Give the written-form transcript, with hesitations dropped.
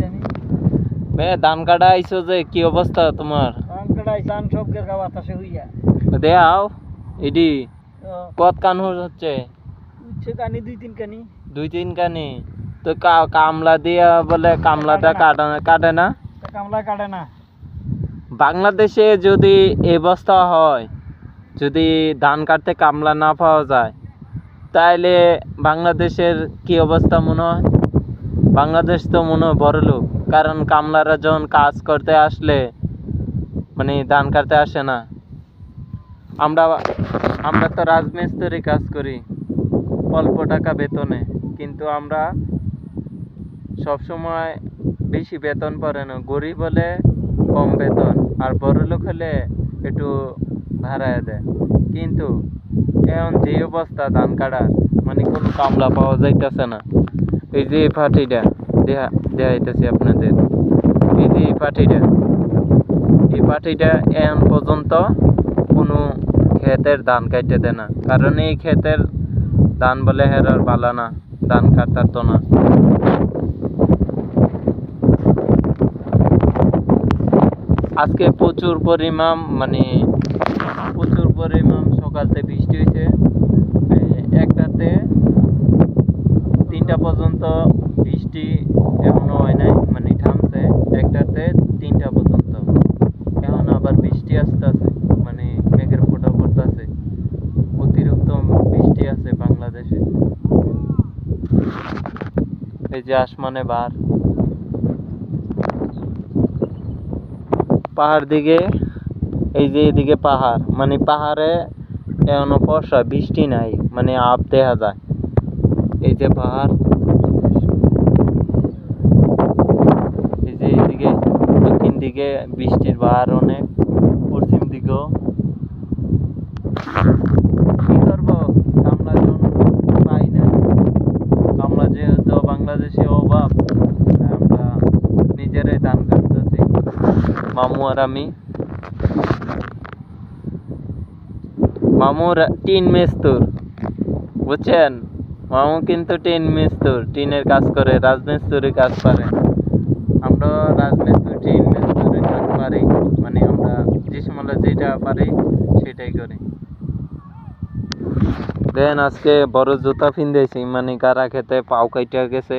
আমি ধান কাটা আইছো যে কি অবস্থা তোমার? ধান কাটাই ধান সব গেরগা বাতাসে হইয়া দেখাও এডি কত কান হচ্ছে? উচ্ছে কানি দুই তিন কানি তো কামলা দিয়া বলে কামলাটা কাটে না? কামলা কাটে না। বাংলাদেশে যদি এই অবস্থা হয়, যদি ধান কাটতে কামলা না পাওয়া যায়, তাইলে বাংলাদেশের কি অবস্থা মনে হয়? বাংলাদেশ তো মনে হয় বড়লোক, কারণ কামলারা যখন কাজ করতে আসলে মানে ধান কাটতে আসে না। আমরা তো রাজমিস্ত্রি কাজ করি অল্প টাকা বেতনে, কিন্তু আমরা সবসময় বেশি বেতন পড়ে না। গরিব হলে কম বেতন, আর বড়লোক হলে একটু ভাড়ায় দেয়। কিন্তু এখন যে অবস্থা ধান কাটার, মানে কোনো কামলা পাওয়া যাইতেছে না। এই যে পাটিটা দেখাইতেছি আপনাদের, এই যে এই পাটিটা এখন পর্যন্ত কোনো ক্ষেতের ধান কাটতে দেয় না, কারণ এই ক্ষেতের ধান বলে হেরার বালা না, ধান কাটার তো না। আজকে প্রচুর পরিমাণ সকালতে বৃষ্টি হয়েছে। 1টাতে 3টা পর্যন্ত বৃষ্টি এখনো হয় নাই, মানে থামছে 1টাতে 3টা পর্যন্ত। এখন আবার বৃষ্টি আসতেছে, মানে মেঘের ফোঁটা পড়তেছে। অতিরিক্ত বৃষ্টি আছে বাংলাদেশে। এই যে আসমানে বার, পাহাড় দিকে, এই যে এদিকে পাহাড়, মানে পাহাড়ে এখনো বর্ষা, বৃষ্টি নাই, মানে আপ দেখা যায়। এই যে পাহাড়, এই যে এইদিকে দক্ষিণ দিকে বৃষ্টির বাহার অনেক, পশ্চিম দিকেও। কি করবো, কামলা পাই না। কামলা যেহেতু বাংলাদেশে অভাব, আমরা নিজেরাই ধান কাটতেছি, মামু আর আমি। মামুর টিন মেস্তুর, বুঝছেন? মামু কিন্তু টিন মেস্তুর, টিনের কাজ করে, রাজমিস্ত্রি কাজ করে। আমরা রাজমিস্ত্রি টিন মেস্তুরি কাজ পারি, মানে আমরা যে সময় যেটা পারি সেটাই করি। দেন আজকে বড় জুতা পিন্দেছি, মানে কারা খেতে পাও কাইটা গেছে।